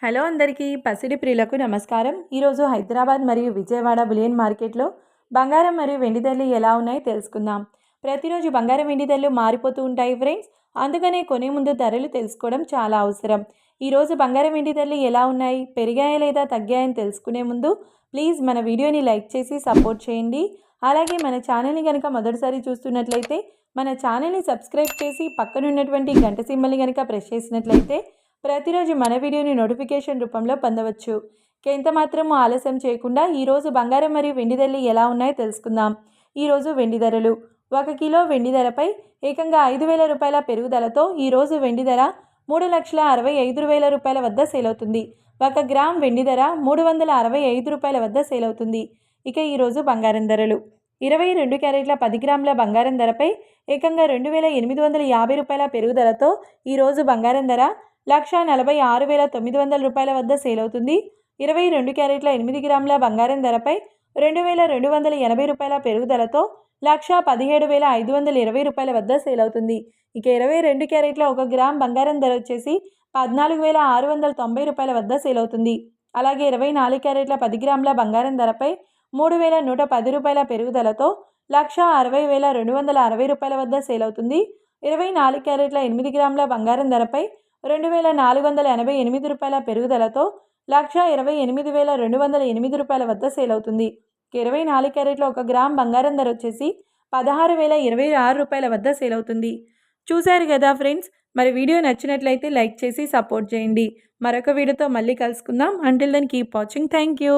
Hello అందరికీ పసిడి ప్రియులకు నమస్కారం. ఈరోజు హైదరాబాద్ మరియు విజయవాడ బులియన్ మార్కెట్లో బంగారం మరియు వెండి ధరలు ఎలా ఉన్నాయో తెలుసుకుందాం. ప్రతిరోజు బంగారం వెండి ధరలు మారిపోతూ ఉంటాయి ఫ్రెండ్స్. అందుకనే కొనే ముందు ధరలు తెలుసుకోవడం చాలా అవసరం. ఈరోజు బంగారం వెండి ధరలు ఎలా ఉన్నాయి, పెరిగాయా లేదా తగ్గాయని తెలుసుకునే ముందు ప్లీజ్ మన వీడియోని లైక్ చేసి సపోర్ట్ చేయండి. అలాగే మన ఛానల్ని కనుక మొదటిసారి చూస్తున్నట్లయితే మన ఛానల్ని సబ్స్క్రైబ్ చేసి పక్కనున్నటువంటి గంట సింబల్ని కనుక ప్రెస్ చేసినట్లయితే ప్రతిరోజు మన వీడియోని నోటిఫికేషన్ రూపంలో పొందవచ్చు. ఎంత మాత్రము ఆలస్యం చేయకుండా ఈరోజు బంగారం మరియు వెండి ధరలు ఎలా ఉన్నాయో తెలుసుకుందాం. ఈరోజు వెండి ధరలు 1 కిలో వెండి ధరపై ఏకంగా 5,000 రూపాయల పెరుగుదలతో ఈరోజు వెండి ధర 3,65,000 రూపాయల వద్ద సేల్ అవుతుంది. 1 గ్రామ్ వెండి ధర 365 రూపాయల వద్ద సేల్ అవుతుంది. ఇక ఈరోజు బంగారం ధరలు 22 క్యారెట్ల 10 గ్రాముల బంగారం ధరపై ఏకంగా 2,850 రూపాయల పెరుగుదలతో ఈరోజు బంగారం ధర 1,46,900 రూపాయల వద్ద సేల్ అవుతుంది. 22 క్యారెట్ల 8 గ్రాముల బంగారం ధరపై 2,280 రూపాయల పెరుగుదలతో 1,17,520 రూపాయల వద్ద సేల్ అవుతుంది. ఇక 22 క్యారెట్ల 1 గ్రామ్ బంగారం ధర వచ్చేసి 14,690 రూపాయల వద్ద సేల్ అవుతుంది. అలాగే 24 క్యారెట్ల 10 గ్రాముల బంగారం ధరపై 3,110 రూపాయల పెరుగుదలతో 1,60,260 రూపాయల వద్ద సేల్ అవుతుంది. 24 క్యారెట్ల 8 గ్రాముల బంగారం ధరపై 2,488 రూపాయల పెరుగుదలతో 1,28,208 రూపాయల వద్ద సేల్ అవుతుంది. 24 క్యారెట్ల 1 గ్రామ్ బంగారం ధర వచ్చేసి 16,026 రూపాయల వద్ద సేల్ అవుతుంది. చూశారు కదా ఫ్రెండ్స్, మరి వీడియో నచ్చినట్లయితే లైక్ చేసి సపోర్ట్ చేయండి. మరొక వీడియోతో మళ్ళీ కలుసుకుందాం. Until then keep watching. Thank you.